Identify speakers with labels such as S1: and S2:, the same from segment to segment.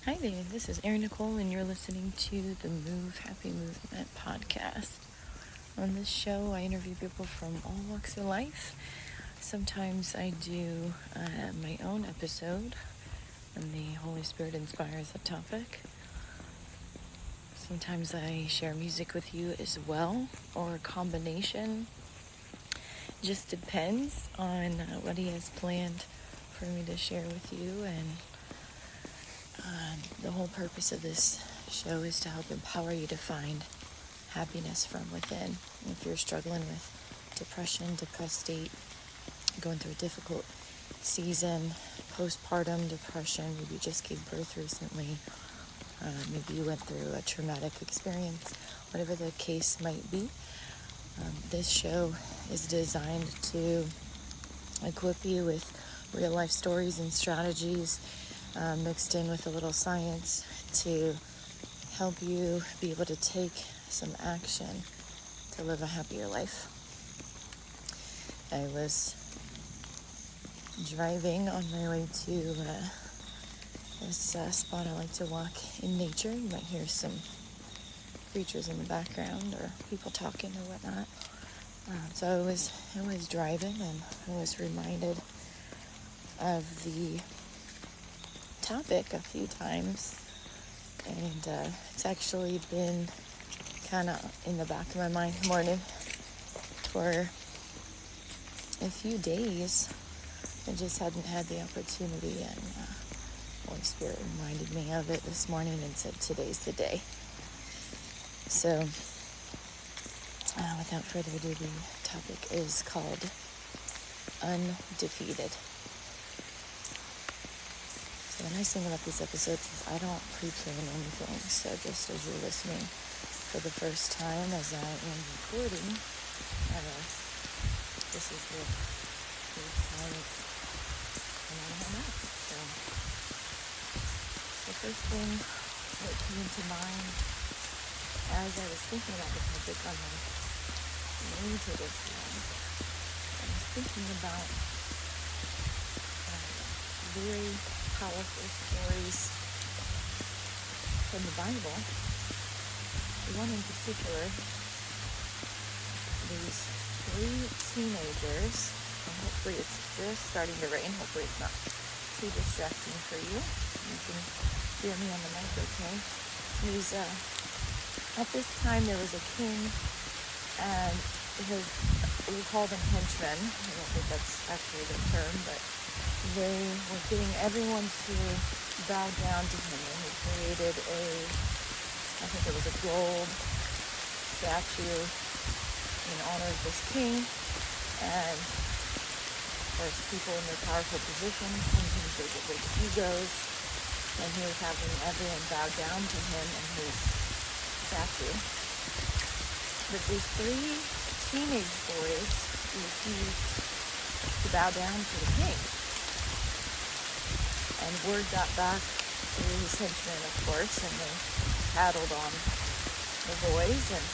S1: Hi there, this is Erin Nicole, and you're listening to the Move Happy Movement podcast. On this show, I interview people from all walks of life. Sometimes I do my own episode, and the Holy Spirit inspires a topic. Sometimes I share music with you as well, or a combination. Just depends on what He has planned for me to share with you, and the whole purpose of this show is to help empower you to find happiness from within. If you're struggling with depression, depressed state, going through a difficult season, postpartum depression, maybe you just gave birth recently, maybe you went through a traumatic experience, whatever the case might be, this show is designed to equip you with real life stories and strategies mixed in with a little science to help you be able to take some action to live a happier life. I was driving on my way to this spot I like to walk in nature. You might hear some creatures in the background or people talking or whatnot. So I was driving, and I was reminded of the topic a few times, and it's actually been kind of in the back of my mind morning for a few days. I just hadn't had the opportunity, and Holy Spirit reminded me of it this morning and said today's the day. So without further ado, the topic is called Undefeated. So the nice thing about these episodes is I don't pre-plan anything. So just as you're listening for the first time as I am recording, this is the first time it's come out of my mouth. So the first thing that came to mind as I was thinking about the topic on my way to this one, I was thinking about very powerful stories from the Bible. One in particular, these 3 teenagers, and hopefully it's just starting to rain, hopefully it's not too distracting for you. You can hear me on the mic okay. At this time there was a king, and we called them henchmen. I don't think that's actually the term, but they were getting everyone to bow down to him, and he created I think it was a gold statue in honor of this king. And of course, people in their powerful positions, sometimes they get big egos, and he was having everyone bow down to him and his statue. But these 3 teenage boys refused to bow down to the king. And word got back to his henchmen, of course, and they tattled on the boys, and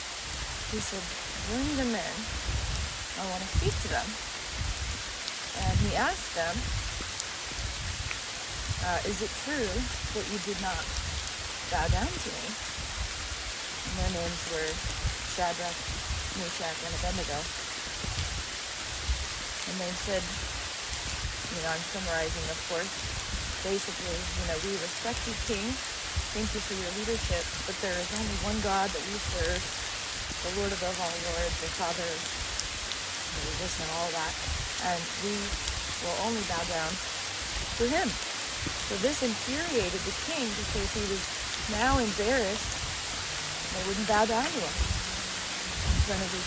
S1: he said, bring them in. I want to speak to them. And he asked them, is it true that you did not bow down to me? And their names were Shadrach, Meshach, and Abednego. And they said, I'm summarizing, of course, basically, we respect you, King. Thank you for your leadership, but there is only one God that we serve, the Lord above all lords, the Father of this and all that, and we will only bow down to him. So this infuriated the king because he was now embarrassed. They wouldn't bow down to him in front of his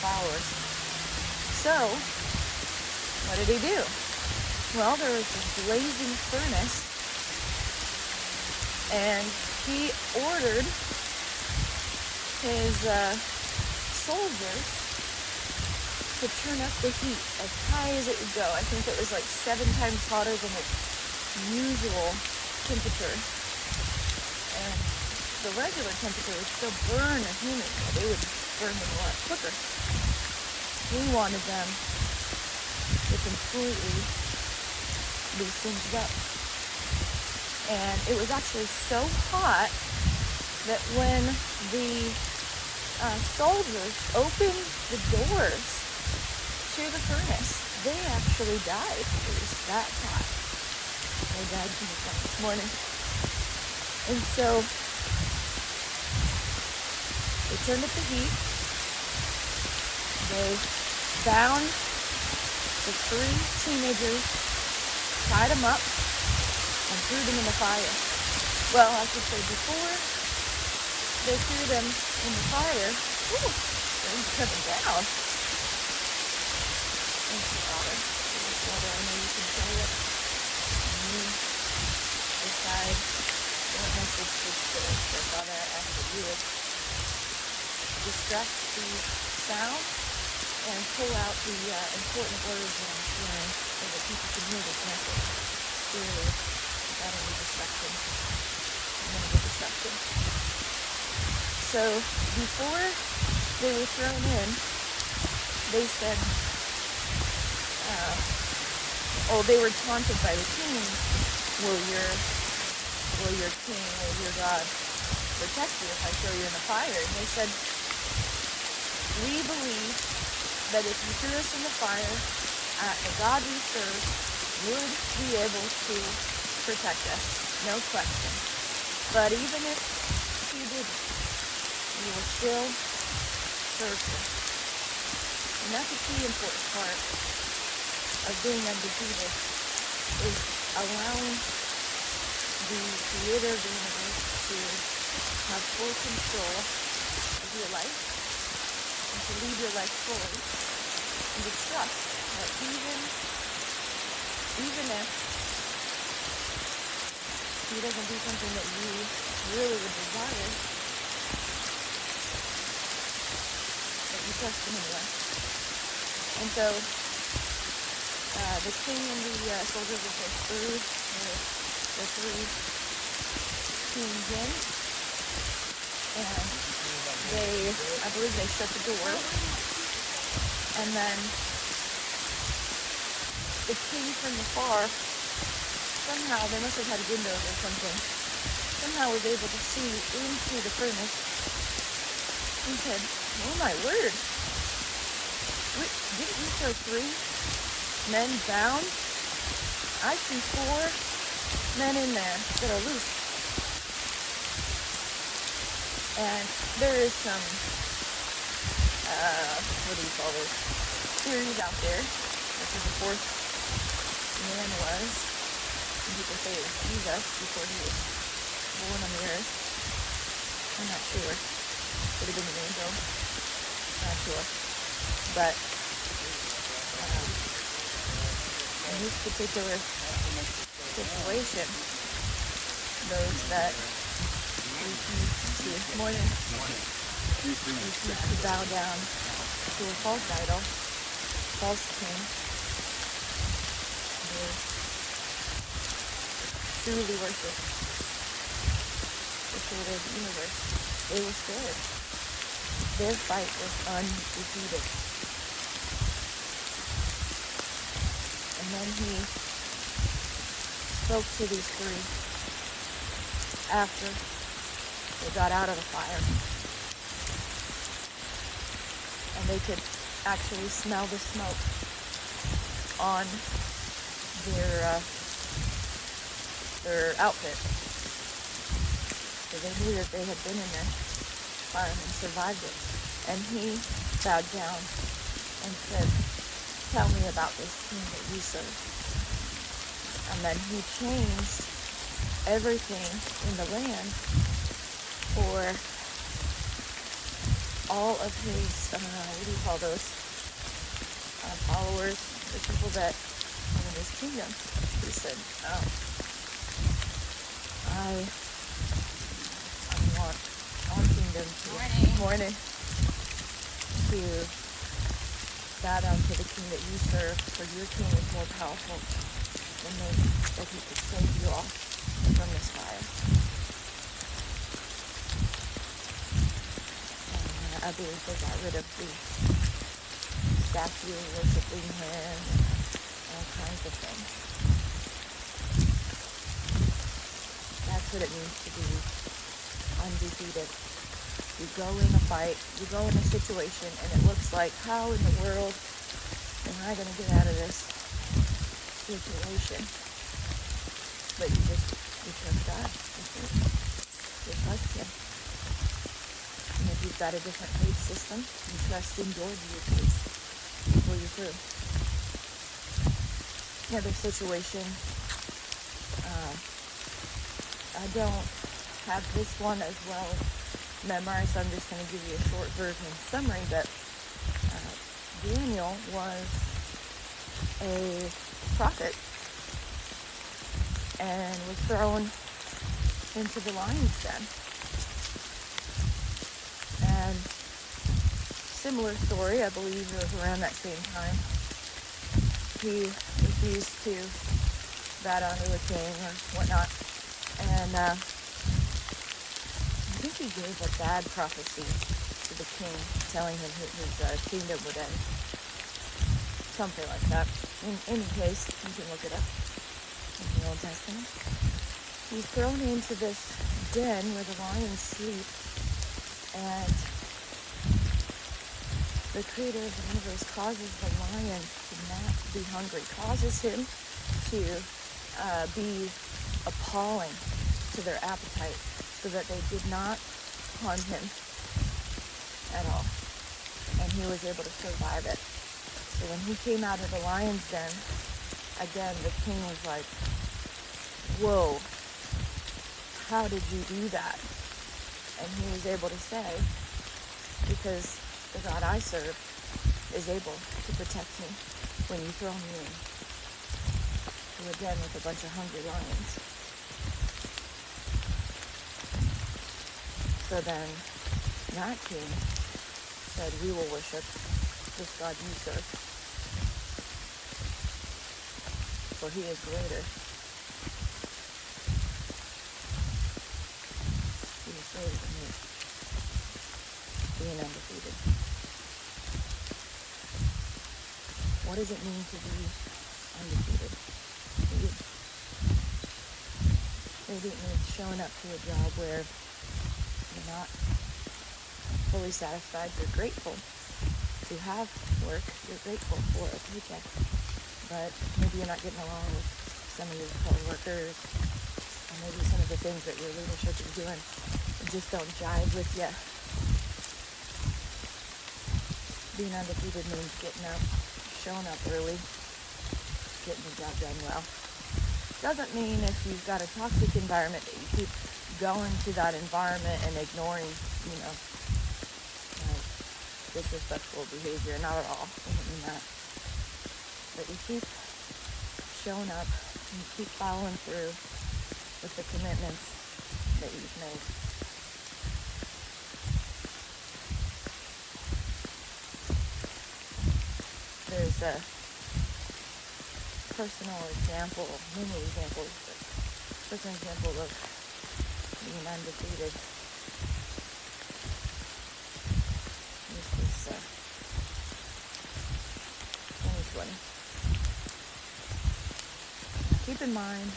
S1: followers. So, what did he do? Well, there was this blazing furnace, and he ordered his soldiers to turn up the heat as high as it would go. I think it was like 7 times hotter than its usual temperature. And the regular temperature would still burn a human, but they would burn them a lot quicker. He wanted them to completely be singed up. And it was actually so hot that when the soldiers opened the doors to the furnace, they actually died. It was that hot. They died from the sun this morning. And so they turned up the heat. They bound the 3 teenagers, tied them up, and threw them in the fire. Well, I should say before they threw them in the fire, they're coming down. Thank you, Father. Father, I know you can tell it. And you decide what message to share. So, Father, I ask that you would distract the sound and pull out the important words that I'm sharing so that people can hear this message clearly without any distraction. So before they were thrown in, they said, they were taunted by the king. Will your king, will your God protect you if I throw you in the fire? And they said, we believe that if you threw us in the fire, the God we serve would be able to protect us, no question. But even if he didn't, we will still serve him. And that's a key important part of being undefeated, is allowing the creator of the universe to have full control of your life and to lead your life fully, and to trust that even if he doesn't do something that you really would desire, that you trust him anyway. And so the king and the soldiers, of course, threw the 3 teams in, and I believe they shut the door, and then the king from afar, somehow, they must have had windows or something, somehow was able to see into the furnace and said, oh my word, didn't you throw 3 men bound? I see 4 men in there that are loose. And there is some, theories out there as to the 4th man was. And people say it was Jesus before he was born on the earth. I'm not sure. Could have been an angel. Not sure. But in this particular situation, those that refuse to bow down to a false idol, false king, they truly worship the creator of the universe. They were scared. Their fight was undefeated. And then he spoke to these 3 after they got out of the fire. And they could actually smell the smoke on their outfit. So they knew that they had been in the fire and survived it. And he bowed down and said, tell me about this king that you serve. And then he changed everything in the land for all of his, followers, the people that are in his kingdom. He said, I want kingdom to bow down to the king that you serve, for your king is more powerful than me, that he could save you all from this fire. And I believe they got rid of the statue worshiping him and all kinds of things. That's what it means to be undefeated. You go in a fight, you go in a situation, and it looks like, how in the world am I going to get out of this situation? But you trust God. You trust Him. And if you've got a different faith system, you trust Him to your faith to pull you through. Another situation, I don't have this one as well memorized, so I'm just going to give you a short version summary, but Daniel was a prophet and was thrown into the lion's den. And similar story, I believe it was around that same time. He refused to bow down to the king or whatnot, and I think he gave a bad prophecy to the king, telling him his kingdom would end. Something like that. In any case, you can look it up in the Old Testament. He's thrown into this den where the lions sleep, and the creator of the universe causes the lions to not be hungry, causes him to be appalling to their appetite, so that they did not harm him at all. And he was able to survive it. So when he came out of the lion's den, again, the king was like, whoa, how did you do that? And he was able to say, because the God I serve is able to protect me when you throw me in. So again, with a bunch of hungry lions. So then that king said, we will worship this God you serve, for he is greater. He is greater than me, being undefeated. What does it mean to be undefeated? Maybe it means showing up to a job where you're not fully satisfied. You're grateful to have work. You're grateful for a paycheck. But maybe you're not getting along with some of your co-workers, or maybe some of the things that your leadership is doing just don't jive with you. Being undefeated means getting up, showing up early, getting the job done well. Doesn't mean if you've got a toxic environment that you keep going to that environment and ignoring, disrespectful behavior. Not at all. Doesn't mean that. But you keep showing up and you keep following through with the commitments that you've made. There's a personal example, many examples, but personal example of being undefeated. This is 2020. Now keep in mind,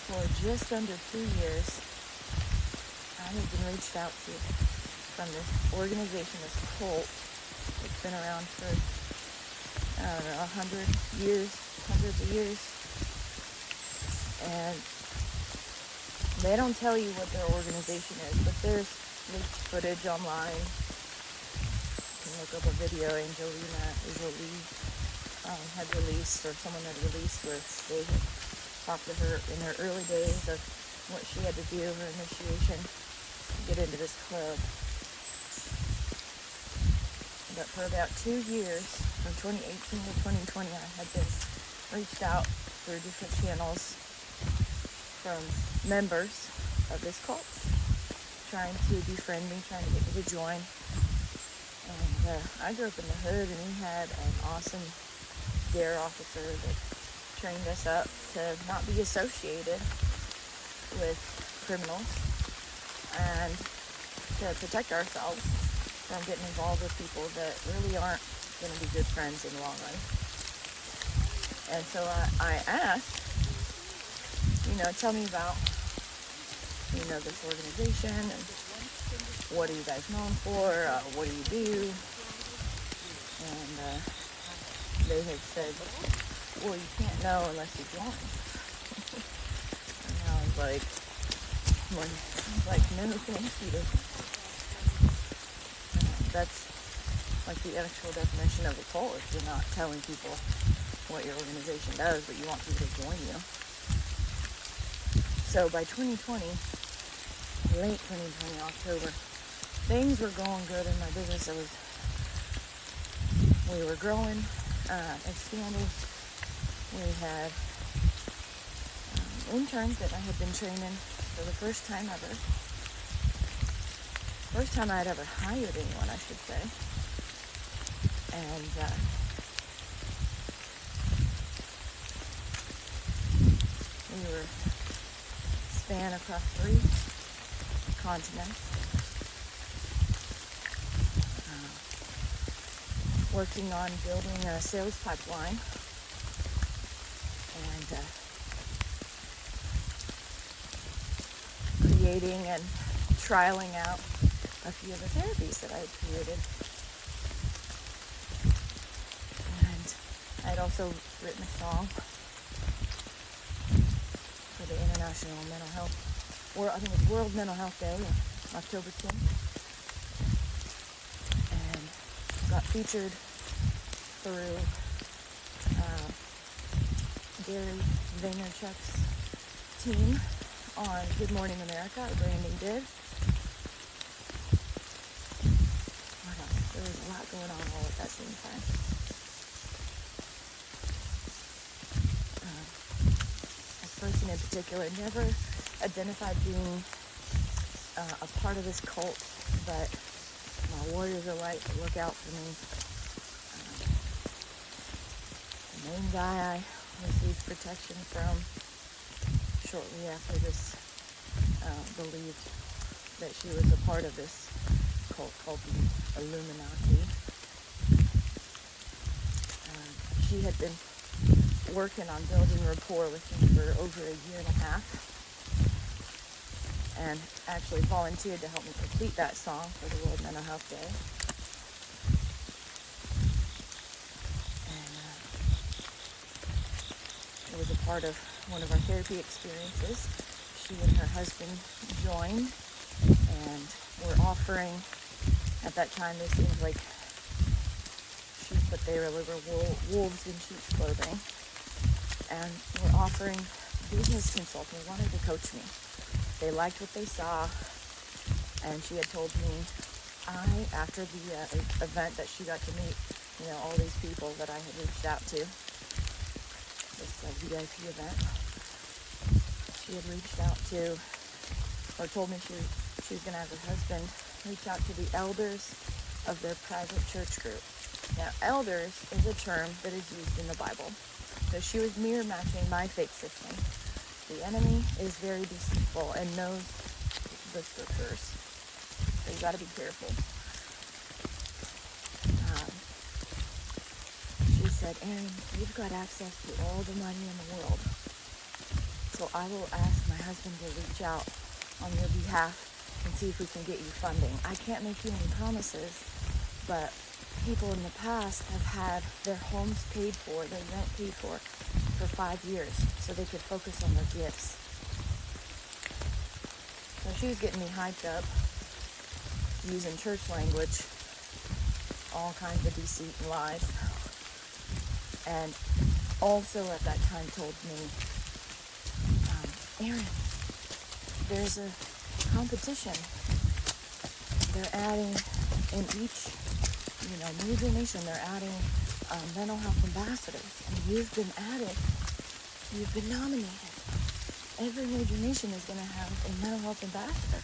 S1: for just under 2 years, I have been reached out to from this organization, this cult. It's been around for, 100 years, hundreds of years. And they don't tell you what their organization is, but there's leaked footage online. You can look up a video Angelina had released, or someone had released, where they had talked to her in her early days of what she had to do, her initiation, to get into this club. But for about 2 years, from 2018 to 2020, I had been reached out through different channels from members of this cult, trying to befriend me, trying to get me to join. And I grew up in the hood, and we had an awesome DARE officer that trained us up to not be associated with criminals and to protect ourselves from getting involved with people that really aren't going to be good friends in the long run. And so I asked, tell me about this organization, and what are you guys known for, what do you do? And they had said, well, you can't know unless you join. And I was like, no, thank you. That's like the actual definition of a cult. If you're not telling people what your organization does, but you want people to join you. So by 2020, late 2020, October, things were going good in my business. We were growing, expanding. We had interns that I had been training for the first time ever. First time I'd ever hired anyone, I should say. And we were span across 3 continents, working on building a sales pipeline, and creating and trialing out a few of the therapies that I had created. And I had also written a song for the International Mental Health, or I think it's World Mental Health Day, October 10th, and got featured through Gary Vaynerchuk's team on Good Morning America, a branding bid. What else? There was a lot going on all at that same time. This person in particular never identified being a part of this cult, but my warriors are light, so look out for me. The main guy I received protection from shortly after this believed that she was a part of this cult called the Illuminati. She had been working on building rapport with me for over a year and a half, and actually volunteered to help me complete that song for the World Mental Health Day. And it was a part of one of our therapy experiences. She and her husband joined and were offering, at that time they seemed like sheep, but they were wolves in sheep's clothing, and were offering business consulting, wanted to coach me. They liked what they saw, and she had told me, after the event that she got to meet, all these people that I had reached out to, this VIP event, she had reached out to, or told me she was going to have her husband reach out to the elders of their private church group. Now, elders is a term that is used in the Bible. So she was mirror matching my fake system. The enemy is very deceitful and knows the scriptures. So you got to be careful. She said, Erin, you've got access to all the money in the world. So I will ask my husband to reach out on your behalf and see if we can get you funding. I can't make you any promises, but people in the past have had their homes paid for, their rent paid for 5 years, so they could focus on their gifts. So she was getting me hyped up, using church language, all kinds of deceit and lies. And also at that time told me, Erin, there's a competition. They're adding in each major nation, they're adding mental health ambassadors, and you've been added, you've been nominated. Every major nation is going to have a mental health ambassador.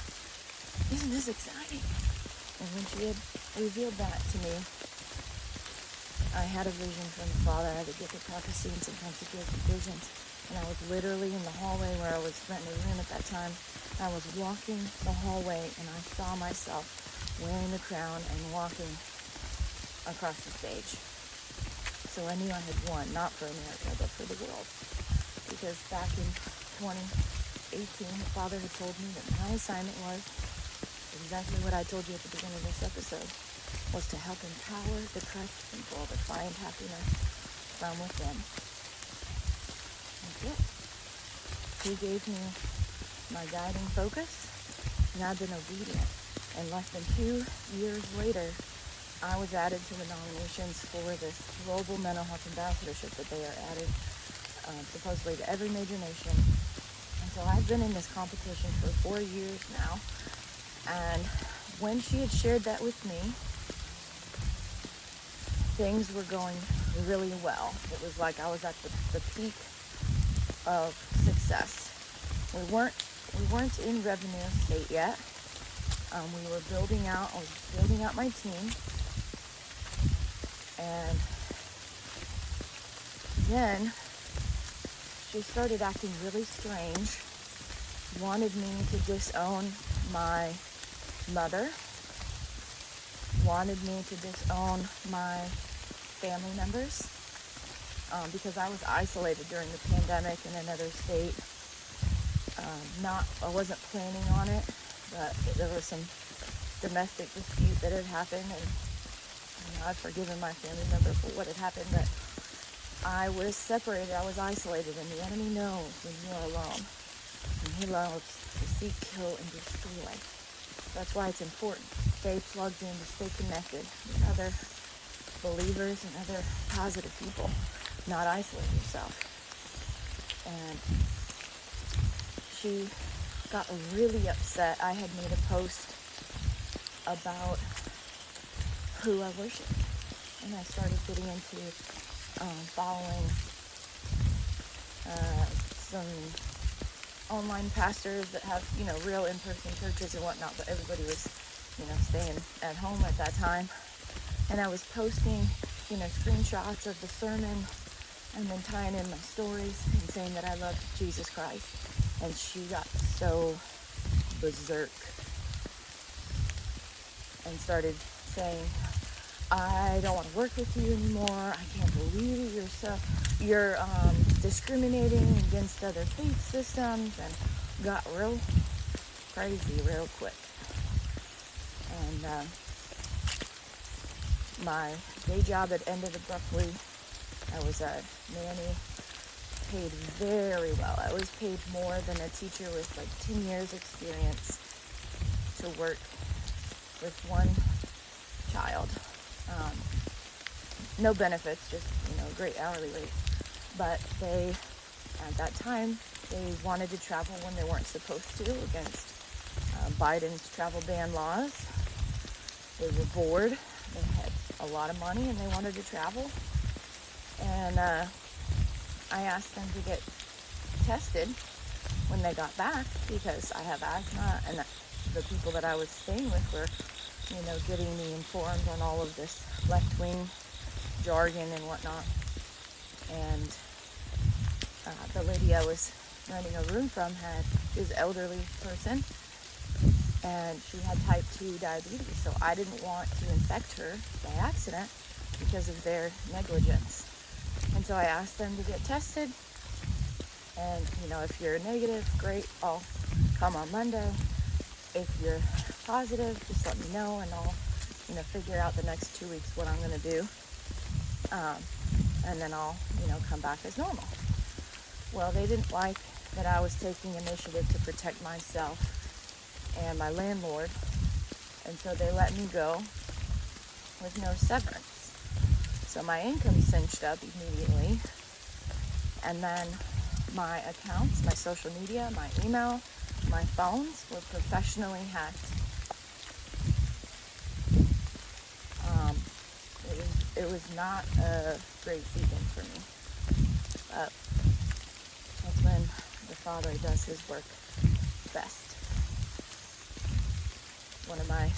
S1: Isn't this exciting? And when she had revealed that to me, I had a vision from the Father. I had a gift of prophecy and sometimes a gift of visions. And I was literally in the hallway where I was renting a room at that time. I was walking the hallway and I saw myself wearing the crown and walking across the stage. So I knew I had won, not for America, but for the world. Because back in 2020, 18, the Father had told me that my assignment was exactly what I told you at the beginning of this episode, was to help empower depressed people to find happiness from within. That's it. He gave me my guiding focus, and I've been obedient. And less than 2 years later, I was added to the nominations for this global mental health ambassadorship that they are adding supposedly to every major nation. And so I've been in this competition for 4 years now. And when she had shared that with me, things were going really well. It was like I was at the peak of success. We weren't in revenue state yet. I was building out my team. And then she started acting really strange, wanted me to disown my mother, wanted me to disown my family members, because I was isolated during the pandemic in another state. I wasn't planning on it, but there was some domestic dispute that had happened, and I've forgiven my family member for what had happened, but I was separated, I was isolated, and the enemy knows when you are alone. And he loves to seek, kill, and destroy. That's why it's important to stay plugged in, to stay connected with other believers and other positive people, not isolate yourself. And she got really upset. I had made a post about who I worship, and I started getting into following some online pastors that have, real in-person churches and whatnot, but everybody was, staying at home at that time. And I was posting, screenshots of the sermon and then tying in my stories and saying that I loved Jesus Christ. And she got so berserk and started saying, I don't want to work with you anymore. I can't believe you're discriminating against other faith systems, and got real crazy real quick. And my day job had ended abruptly. I was a nanny, paid very well. I was paid more than a teacher with 10 years experience to work with one child. No benefits, just, great hourly rate. But at that time, they wanted to travel when they weren't supposed to against Biden's travel ban laws. They were bored. They had a lot of money and they wanted to travel. And I asked them to get tested when they got back because I have asthma, and the people that I was staying with were, getting me informed on all of this left-wing jargon and whatnot. And the lady I was renting a room from is an elderly person, and she had type 2 diabetes, so I didn't want to infect her by accident because of their negligence. And so I asked them to get tested, and if you're negative, great, I'll come on Monday. If you're positive, just let me know, and I'll figure out the next 2 weeks what I'm going to do, and then I'll come back as normal. Well, they didn't like that I was taking initiative to protect myself and my landlord, and so they let me go with no severance. So my income cinched up immediately, and then my accounts, my social media, my email, my phones were professionally hacked. It was not a great season for me. But that's when the Father does his work best. One of my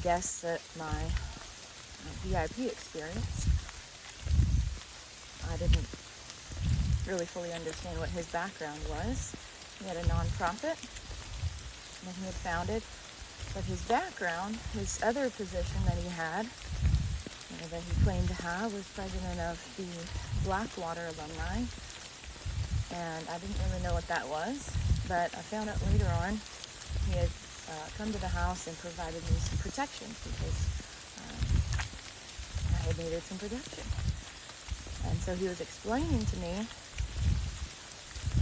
S1: guests at my VIP experience, I didn't really fully understand what his background was. He had a nonprofit that he had founded, but his background, his other position that he had, that he claimed to have, was president of the Blackwater alumni, and I didn't really know what that was. But I found out later on he had come to the house and provided me some protection because I had needed some protection. And so he was explaining to me,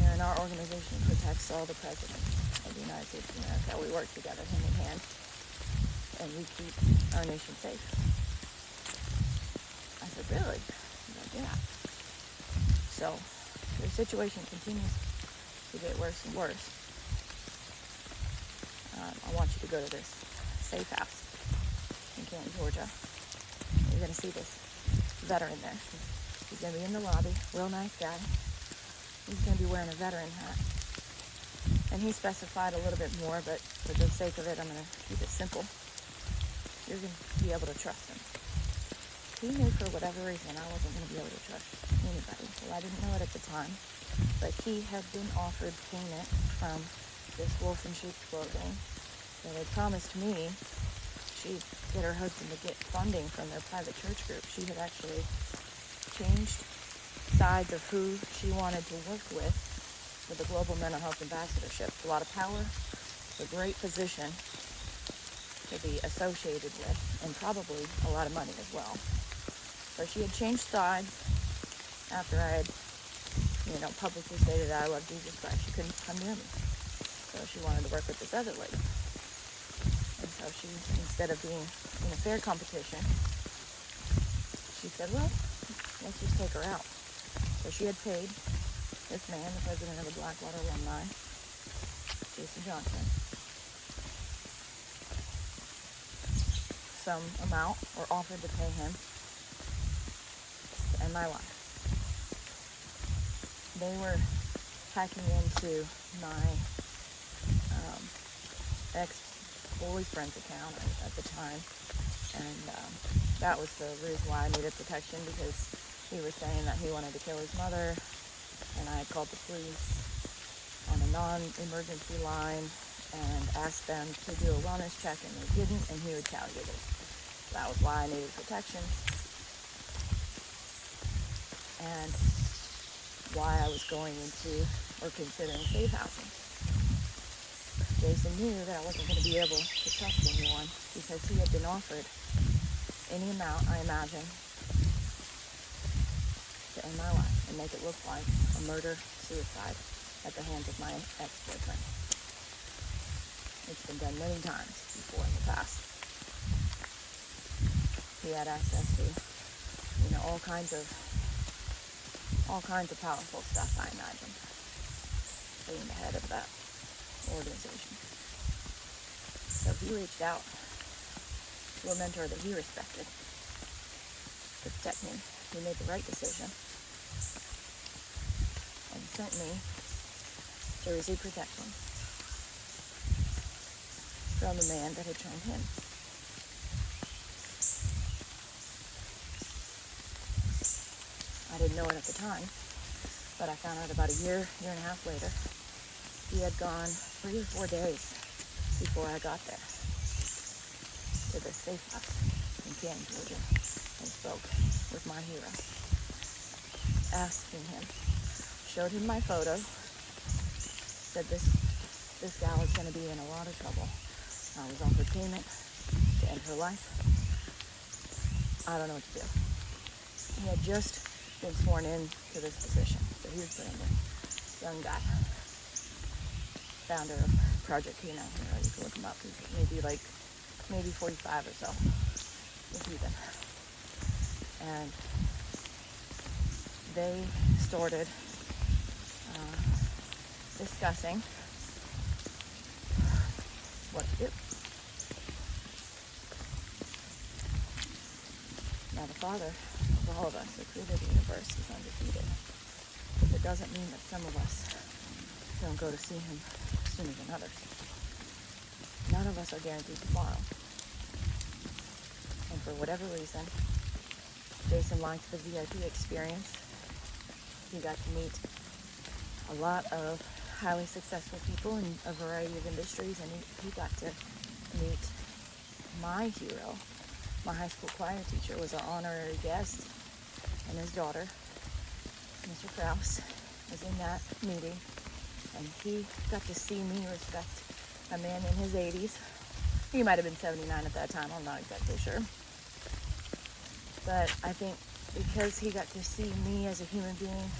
S1: and our organization protects all the presidents of the United States of America. We work together hand in hand, and we keep our nation safe. I said, really? He's like, yeah. So the situation continues to get worse and worse. I want you to go to this safe house in Canton, Georgia. You're going to see this veteran there. He's going to be in the lobby, real nice guy. He's going to be wearing a veteran hat. And he specified a little bit more, but for the sake of it, I'm going to keep it simple. You're going to be able to trust him. He knew for whatever reason I wasn't going to be able to trust anybody. Well, I didn't know it at the time, but he had been offered payment from this Wolf in Sheep's Clothing that had promised me she'd get her husband to get funding from their private church group. She had actually changed sides of who she wanted to work with for the Global Mental Health Ambassadorship. A lot of power, a great position to be associated with, and probably a lot of money as well. So she had changed sides after I had, publicly stated that I love Jesus Christ. She couldn't come near me. So she wanted to work with this other lady. And so she, instead of being in a fair competition, she said, well, let's just take her out. So she had paid this man, the president of the Blackwater alumni, Jason Johnson, some amount, or offered to pay him to end my life. They were hacking into my ex-boyfriend's account at the time, and that was the reason why I needed protection, because he was saying that he wanted to kill his mother, and I had called the police on a non-emergency line and asked them to do a wellness check, and they didn't, and he retaliated. That was why I needed protection, and why I was going into or considering safe housing. Jason knew that I wasn't going to be able to trust anyone because he had been offered any amount, I imagine, to end my life and make it look like a murder-suicide at the hands of my ex-boyfriend. It's been done many times before in the past. He had access to, all kinds of powerful stuff, I imagine, being the head of that organization. So he reached out to a mentor that he respected to protect me. He made the right decision and sent me to receive protection from a man that had trained him. I didn't know it at the time, but I found out about a year and a half later. He had gone 3 or 4 days before I got there to the safe house in Canton, Georgia, and spoke with my hero, asking him, showed him my photo, said this gal is going to be in a lot of trouble. I was offered payment to end her life. I don't know what to do. He had just been sworn in to this position, so he was brand new, young guy, founder of Project Keno. You can look him up. He's maybe 45 or so, with heathen. And they started discussing what to do. Now, the Father of all of us who created the universe is undefeated. But it doesn't mean that some of us don't go to see him sooner than others. None of us are guaranteed tomorrow. And for whatever reason, Jason liked the VIP experience. He got to meet a lot of highly successful people in a variety of industries, and he got to meet my hero. My high school choir teacher was an honorary guest, and his daughter, Mr. Krause, was in that meeting. And he got to see me respect a man in his 80s. He might have been 79 at that time, I'm not exactly sure. But I think because he got to see me as a human being,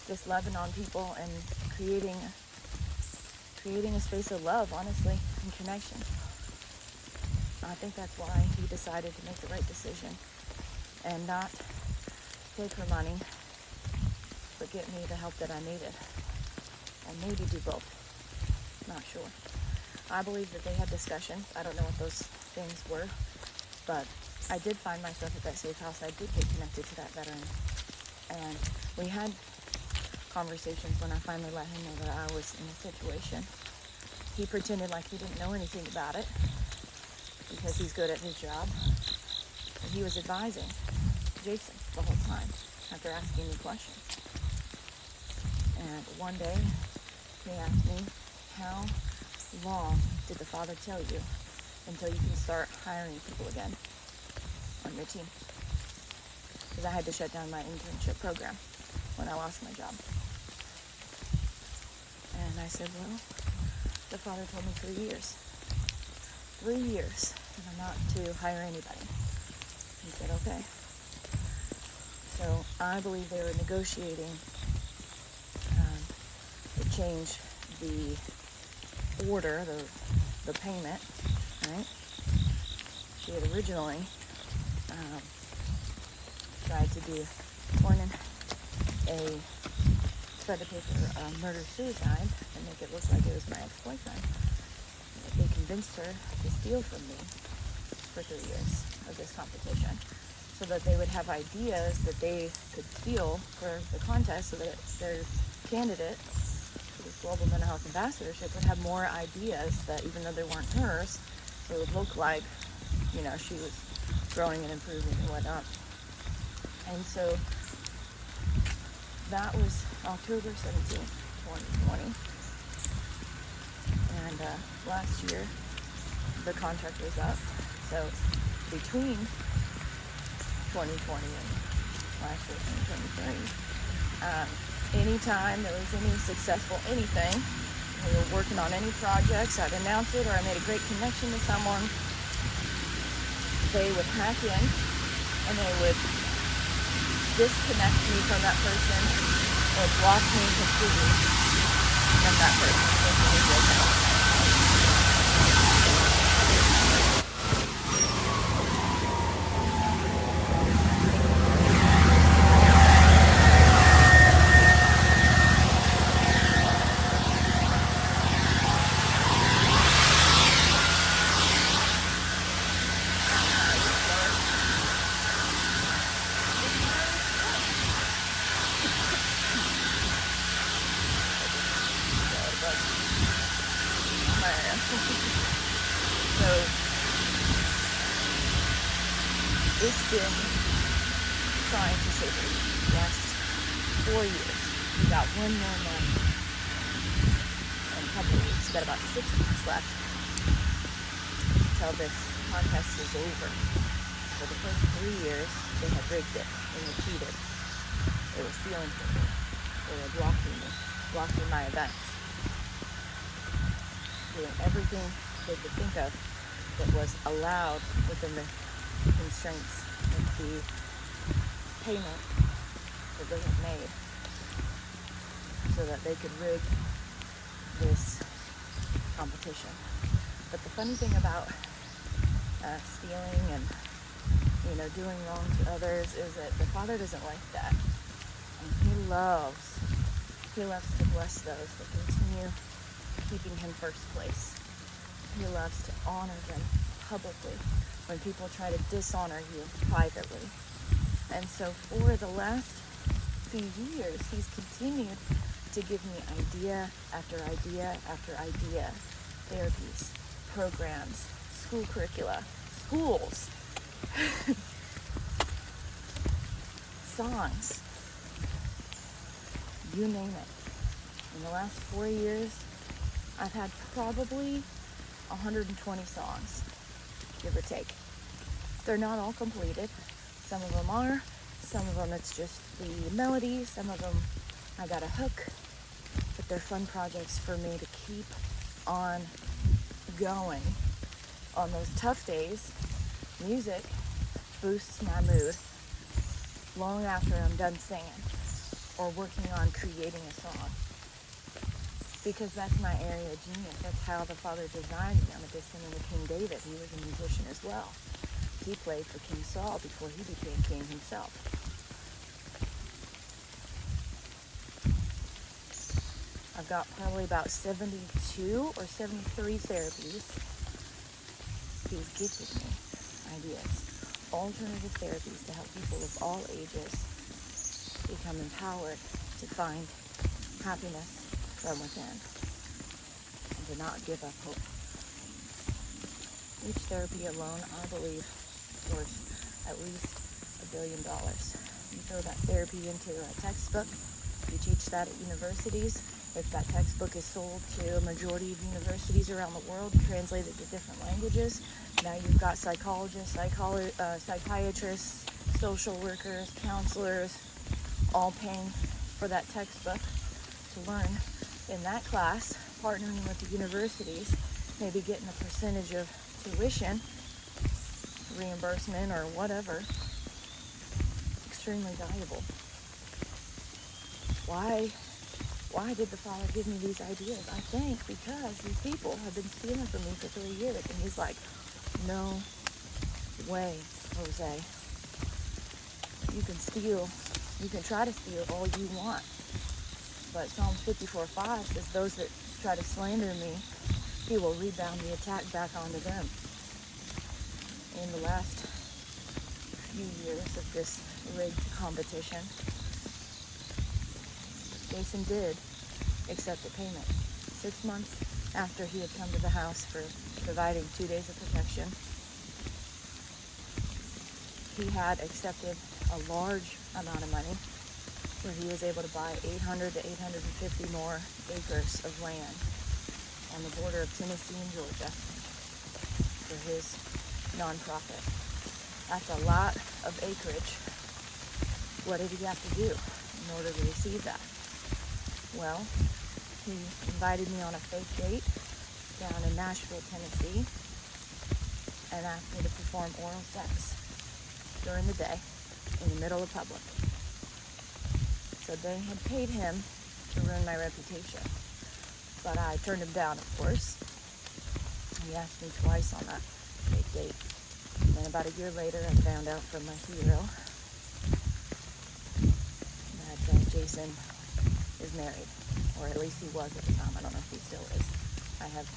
S1: just loving on people and creating a space of love, honestly, and connection. I think that's why he decided to make the right decision and not take her money, but get me the help that I needed. Or maybe do both. Not sure. I believe that they had discussions. I don't know what those things were, but I did find myself at that safe house. I did get connected to that veteran. And we had conversations when I finally let him know that I was in a situation. He pretended like he didn't know anything about it because he's good at his job. And he was advising Jason the whole time after asking me questions. And one day he asked me, how long did the Father tell you until you can start hiring people again on your team? Because I had to shut down my internship program when I lost my job. And I said, well, the Father told me 3 years. 3 years that I'm not to hire anybody. He said, okay. So I believe they were negotiating to change the order, the payment, right? She had originally tried to do one in a spread the paper murder-suicide and make it look like it was my ex-boyfriend. They convinced her to steal from me for 3 years of this competition so that they would have ideas that they could steal for the contest so that their candidate for this global mental health ambassadorship would have more ideas that even though they weren't hers, so it would look like, you know, she was growing and improving and whatnot. And so that was October 17th, 2020. And last year, the contract was up. So between 2020 and last year, 2023, anytime there was any successful anything, we were working on any projects, I'd announce it, or I made a great connection with someone, they would hack in and they would disconnect me from that person or block me completely from that person. So it's been trying to save me the last 4 years. We got one more month in a couple of weeks. Got about 6 weeks left until this contest is over. For the first 3 years, they had rigged it. They had cheated. They were stealing from me. They were blocking my events. Doing everything they could think of that was allowed within the constraints of the payment that they had made so that they could rig this competition. But the funny thing about stealing and doing wrong to others is that the Father doesn't like that. And He loves to bless those that continue keeping Him first place. He loves to honor them publicly when people try to dishonor you privately. And so for the last few years, He's continued to give me idea after idea after idea. Therapies, programs, school curricula, schools, songs, you name it. In the last 4 years, I've had probably 120 songs, give or take. They're not all completed. Some of them are. Some of them it's just the melody. Some of them I got a hook. But but they're fun projects for me to keep on going. On those tough days, music boosts my mood long after I'm done singing or working on creating a song. Because that's my area of genius. That's how the Father designed me. I'm a descendant of King David. He was a musician as well. He played for King Saul before he became king himself. I've got probably about 72 or 73 therapies. He's gifted me ideas. Alternative therapies to help people of all ages become empowered to find happiness from within and to not give up hope. Each therapy alone, I believe, is worth at least $1 billion. You throw that therapy into a textbook, you teach that at universities. If that textbook is sold to a majority of universities around the world, translated to different languages, now you've got psychologists, psychiatrists, social workers, counselors, all paying for that textbook to learn in that class, partnering with the universities, maybe getting a percentage of tuition, reimbursement, or whatever. Extremely valuable. Why did the Father give me these ideas? I think because these people have been stealing from me for 3 years. And he's like, no way, Jose. You can steal. You can try to steal all you want. But Psalm 54:5 says, those that try to slander me, he will rebound the attack back onto them. In the last few years of this rigged competition, Jason did accept the payment. 6 months after he had come to the house for providing 2 days of protection, he had accepted a large amount of money where he was able to buy 800 to 850 more acres of land on the border of Tennessee and Georgia for his nonprofit. That's a lot of acreage. What did he have to do in order to receive that? Well, he invited me on a fake date down in Nashville, Tennessee, and asked me to perform oral sex during the day in the middle of public. So they had paid him to ruin my reputation. But I turned him down, of course. He asked me twice on that fake date. And then about a year later, I found out from my hero that Jason is married, or at least he was at the time. I don't know if he still is. I have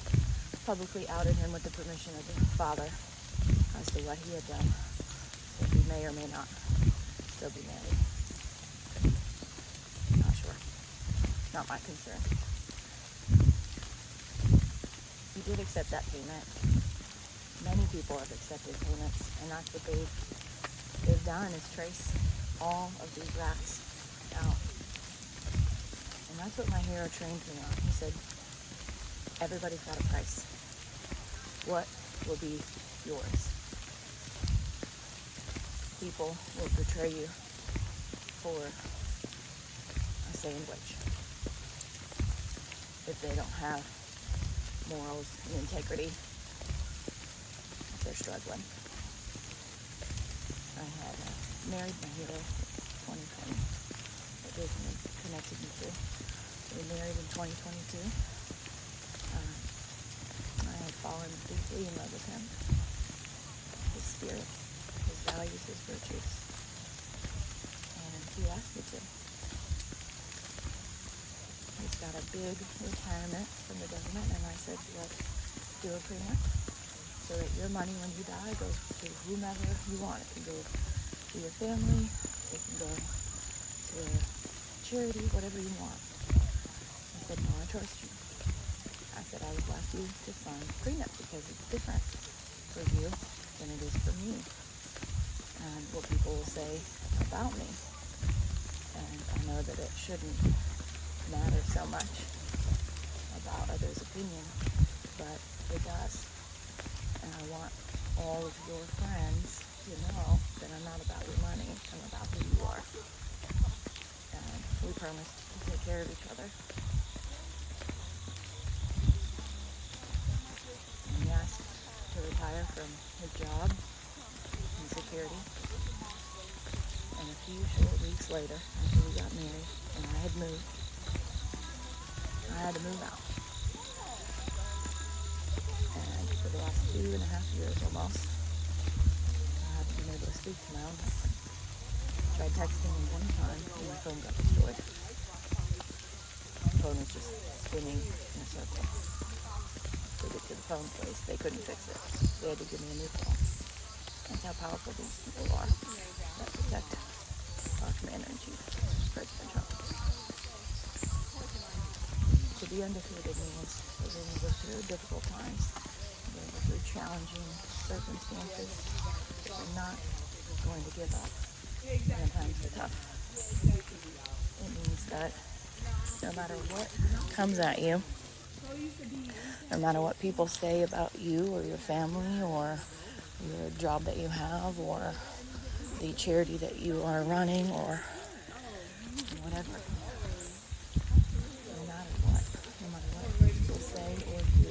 S1: publicly outed him with the permission of the Father as to what he had done. So he may or may not still be married. Not sure. Not my concern. He did accept that payment. Many people have accepted payments, and that's what they've done, is trace all of these rats out. And that's what my hero trained me on. He said, everybody's got a price. What will be yours? People will betray you for a sandwich if they don't have morals and integrity, if they're struggling. I had married my hero 2020. That Jason connected me to. We married in 2022. I had fallen deeply in love with him, his spirit, his values, his virtues, and he asked me to. He's got a big retirement from the government, and I said, let's do a prenup so that your money when you die goes to whomever you want. It can go to your family, it can go to a charity, whatever you want. I said, no, I trust you. I said, I would like you to sign a prenup because it's different for you than it is for me, and what people will say about me. And I know that it shouldn't matter so much about others' opinions, but it does. And I want all of your friends to know that I'm not about your money, I'm about who you are. And we promised to take care of each other. later, after we got married, and I had moved, I had to move out. And for the last 2.5 years almost, I haven't been able to speak to my own husband. Tried texting him one time, and my phone got destroyed. The phone was just spinning in a circle. To get to the phone place, they couldn't fix it. They had to give me a new phone. That's how powerful these people are that protect our Commander-in-Chief, President Trump. To be undefeated means that we're going to go through difficult times, we're going to go through challenging circumstances, but we're not going to give up when times are tough. It means that no matter what comes at you, no matter what people say about you or your family or your job that you have or the charity that you are running or whatever, no matter what people say or do,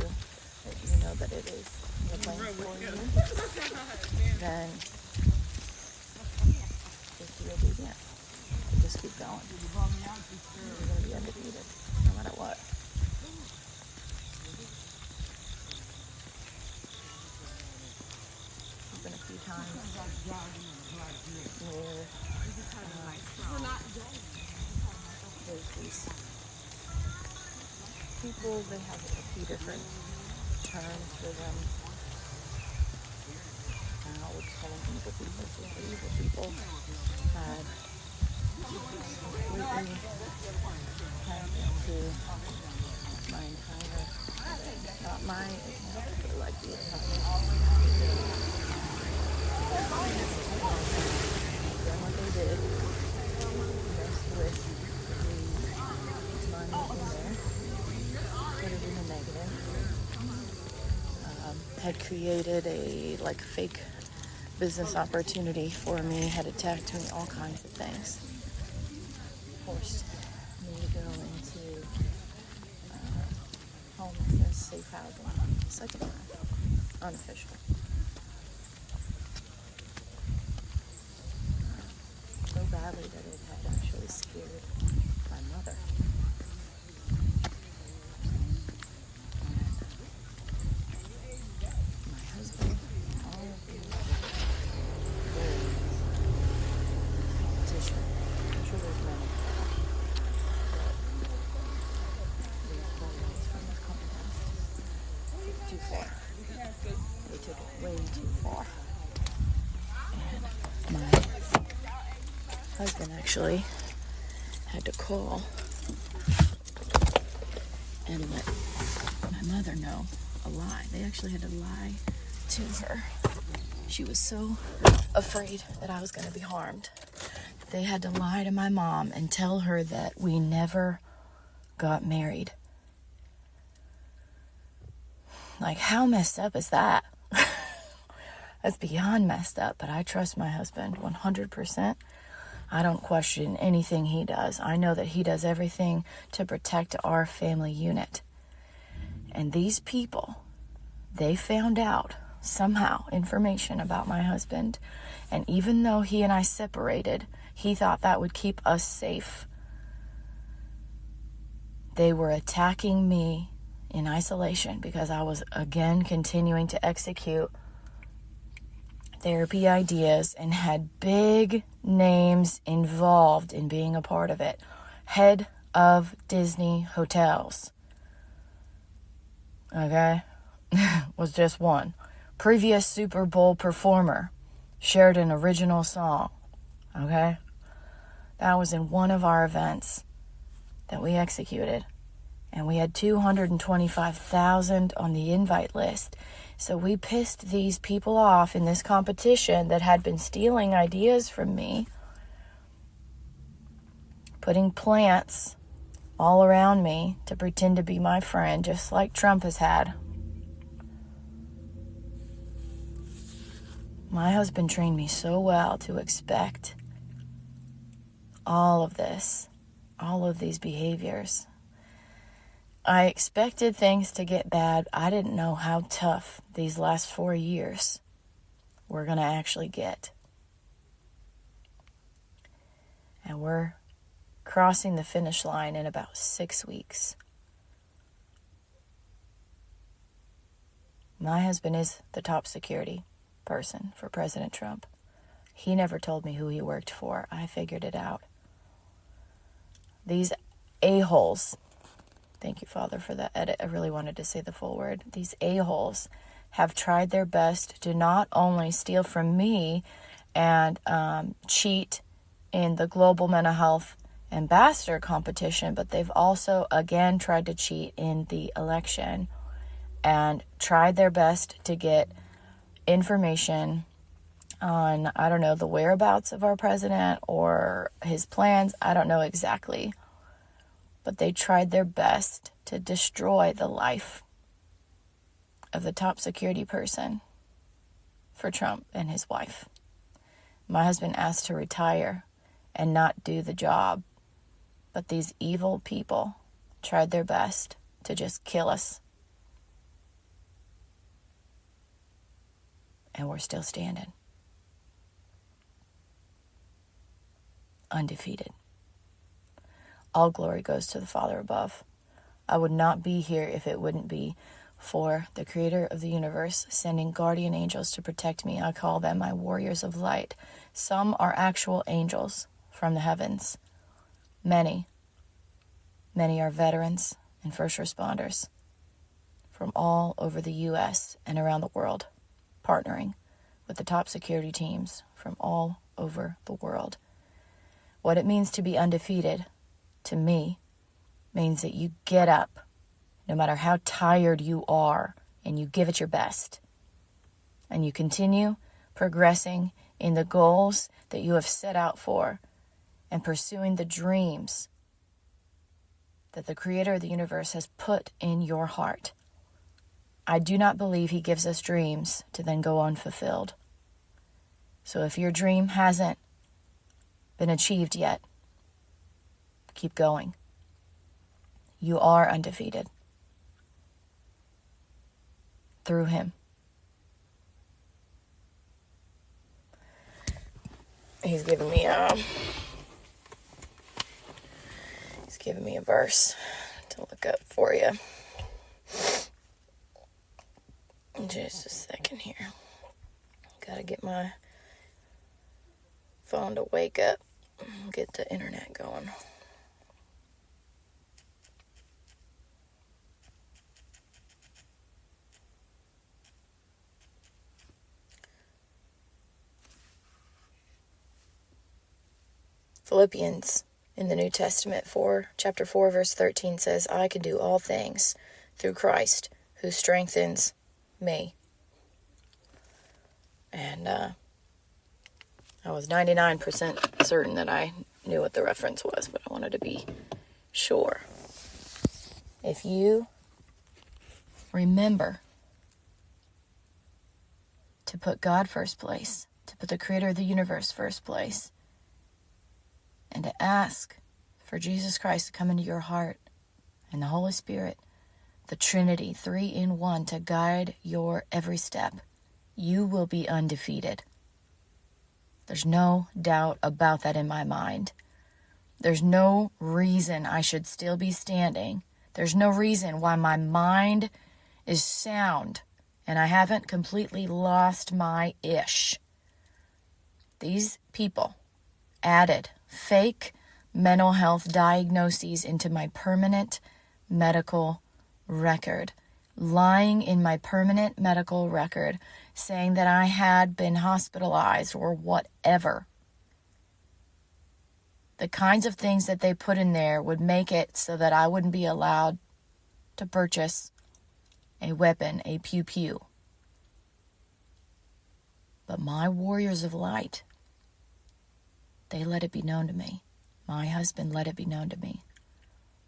S1: that you know that it is the plan for you, then just be obedient. Just keep going. You're going to be undefeated, no matter what. There's been a few times where there's these people, they have a few different terms for them. I would call them evil people. So the evil people had completely hacked into my entire, not my, but like the entire. Then what they did, messed with the money in there, put it in the negative, had created a like fake business opportunity for me, had attacked me, all kinds of things, forced me to go into homelessness, safe housing, second time, unofficial. So badly that it had actually scared my mother. And my husband, all of these competition. I'm sure there's many. But these boys from this contest took it too far. They took it way too far. And my husband actually had to call and let my mother know a lie. They actually had to lie to her. She was so afraid that I was going to be harmed. They had to lie to my mom and tell her that we never got married. Like, how messed up is that? That's beyond messed up, but I trust my husband 100%. I don't question anything he does. I know that he does everything to protect our family unit. And these people, they found out somehow information about my husband. And even though he and I separated, he thought that would keep us safe. They were attacking me in isolation because I was again continuing to execute therapy ideas and had big names involved in being a part of it. Head of Disney Hotels. Okay? Was just one. Previous Super Bowl performer. Shared an original song. Okay? That was in one of our events that we executed. And we had 225,000 on the invite list. So we pissed these people off in this competition that had been stealing ideas from me, putting plants all around me to pretend to be my friend, just like Trump has had. My husband trained me so well to expect all of this, all of these behaviors. I expected things to get bad. I didn't know how tough these last 4 years were going to actually get. And we're crossing the finish line in about 6 weeks. My husband is the top security person for President Trump. He never told me who he worked for. I figured it out. These a-holes, thank you, Father, for that edit. I really wanted to say the full word. These a-holes have tried their best to not only steal from me and cheat in the global mental health ambassador competition, but they've also, again, tried to cheat in the election and tried their best to get information on, I don't know, the whereabouts of our president or his plans. I don't know exactly. But they tried their best to destroy the life of the top security person for Trump and his wife. My husband asked to retire and not do the job. But these evil people tried their best to just kill us. And we're still standing. Undefeated. All glory goes to the Father above. I would not be here if it wouldn't be for the Creator of the universe sending guardian angels to protect me. I call them my warriors of light. Some are actual angels from the heavens. Many are veterans and first responders from all over the U.S. and around the world, partnering with the top security teams from all over the world. What it means to be undefeated, to me, means that you get up, no matter how tired you are, and you give it your best. And you continue progressing in the goals that you have set out for and pursuing the dreams that the Creator of the universe has put in your heart. I do not believe He gives us dreams to then go unfulfilled. So if your dream hasn't been achieved yet, keep going. You are undefeated through Him. He's given me a verse to look up for you. Just a second here. Gotta get my phone to wake up and get the internet going. Philippians in the New Testament chapter 4, verse 13 says, I can do all things through Christ who strengthens me. And I was 99% certain that I knew what the reference was, but I wanted to be sure. If you remember to put God first place, to put the Creator of the universe first place, and to ask for Jesus Christ to come into your heart and the Holy Spirit, the Trinity, 3 in 1, to guide your every step, you will be undefeated. There's no doubt about that in my mind. There's no reason I should still be standing. There's no reason why my mind is sound and I haven't completely lost my ish. These people added fake mental health diagnoses into my permanent medical record, lying in my permanent medical record, saying that I had been hospitalized or whatever. The kinds of things that they put in there would make it so that I wouldn't be allowed to purchase a weapon, a pew-pew. But my warriors of light, they let it be known to me. My husband let it be known to me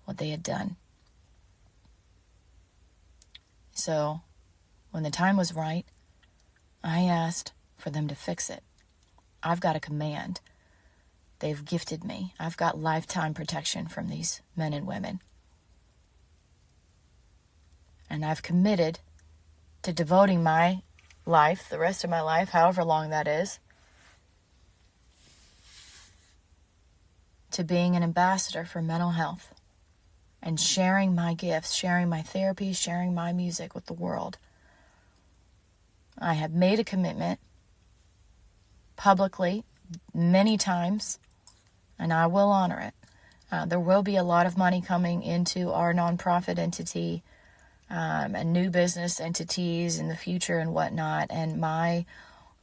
S1: what they had done. So, when the time was right, I asked for them to fix it. I've got a command. They've gifted me. I've got lifetime protection from these men and women. And I've committed to devoting my life, the rest of my life, however long that is, to being an ambassador for mental health and sharing my gifts, sharing my therapy, sharing my music with the world. I have made a commitment publicly many times, and I will honor it. There will be a lot of money coming into our nonprofit entity and new business entities in the future and whatnot. And my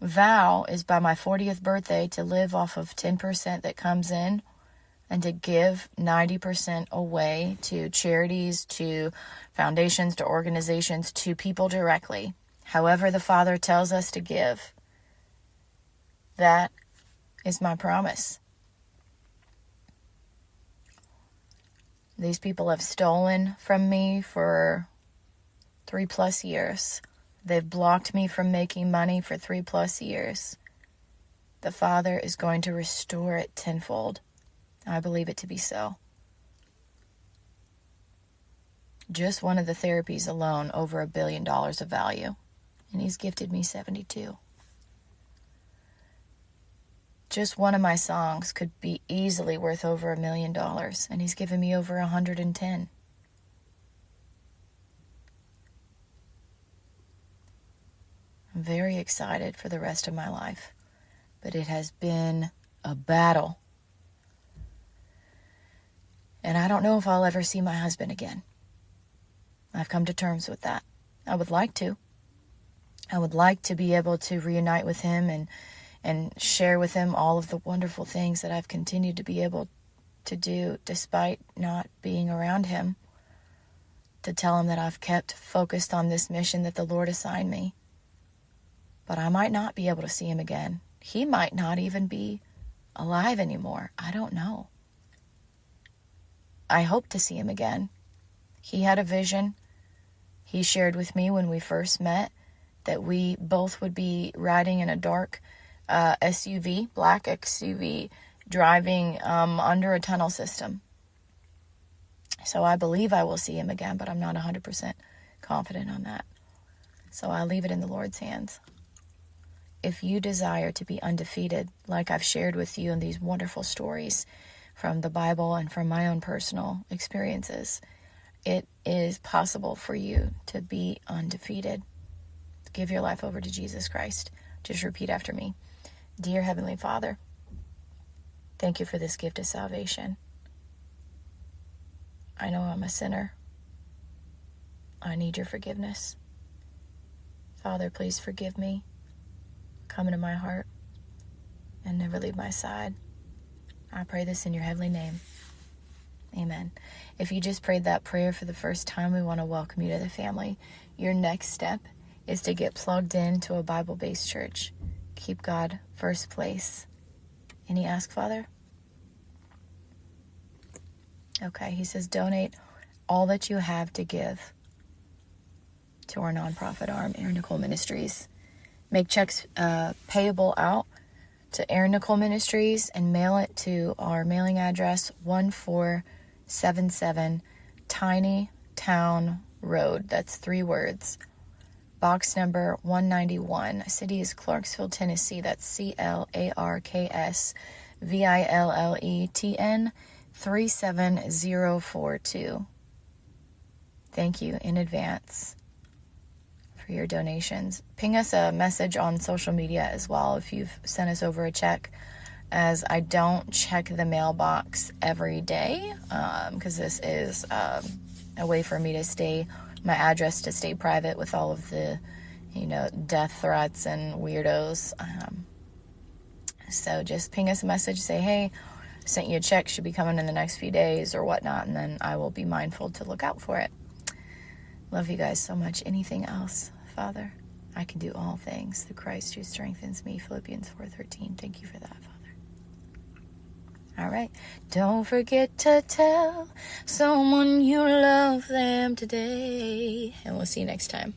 S1: vow is by my 40th birthday to live off of 10% that comes in and to give 90% away to charities, to foundations, to organizations, to people directly. However the Father tells us to give. That is my promise. These people have stolen from me for 3+ years. They've blocked me from making money for 3+ years. The Father is going to restore it tenfold. I believe it to be so. Just one of the therapies alone, over $1 billion of value. And He's gifted me 72. Just one of my songs could be easily worth over $1 million. And He's given me over 110. I'm very excited for the rest of my life. But it has been a battle. And I don't know if I'll ever see my husband again. I've come to terms with that. I would like to. I would like to be able to reunite with him and share with him all of the wonderful things that I've continued to be able to do despite not being around him. To tell him that I've kept focused on this mission that the Lord assigned me. But I might not be able to see him again. He might not even be alive anymore. I don't know. I hope to see him again. He had a vision. He shared with me when we first met that we both would be riding in a dark SUV, black SUV, driving under a tunnel system. So I believe I will see him again, but I'm not 100% confident on that. So I'll leave it in the Lord's hands. If you desire to be undefeated, like I've shared with you in these wonderful stories from the Bible and from my own personal experiences, it is possible for you to be undefeated. Give your life over to Jesus Christ. Just repeat after me. Dear Heavenly Father, thank you for this gift of salvation. I know I'm a sinner. I need your forgiveness. Father, please forgive me. Come into my heart and never leave my side. I pray this in your heavenly name. Amen. If you just prayed that prayer for the first time, we want to welcome you to the family. Your next step is to get plugged into a Bible-based church. Keep God first place. Any ask, Father? Okay, he says donate all that you have to give to our nonprofit arm, Erin Nicole Ministries. Make checks payable out to Erin Nicole Ministries and mail it to our mailing address, 1477 Tiny Town Road. That's 3 words. Box number 191. City is Clarksville, Tennessee. That's CLARKSVILLETN 37042. Thank you in advance for your donations. Ping us a message on social media as well if you've sent us over a check, as I don't check the mailbox every day because this is a way for me to stay, my address to stay private with all of the, death threats and weirdos. So just ping us a message, say, hey, sent you a check, should be coming in the next few days or whatnot, and then I will be mindful to look out for it. Love you guys so much. Anything else, Father? I can do all things through Christ who strengthens me. Philippians 4:13. Thank you for that, Father. All right. Don't forget to tell someone you love them today. And we'll see you next time.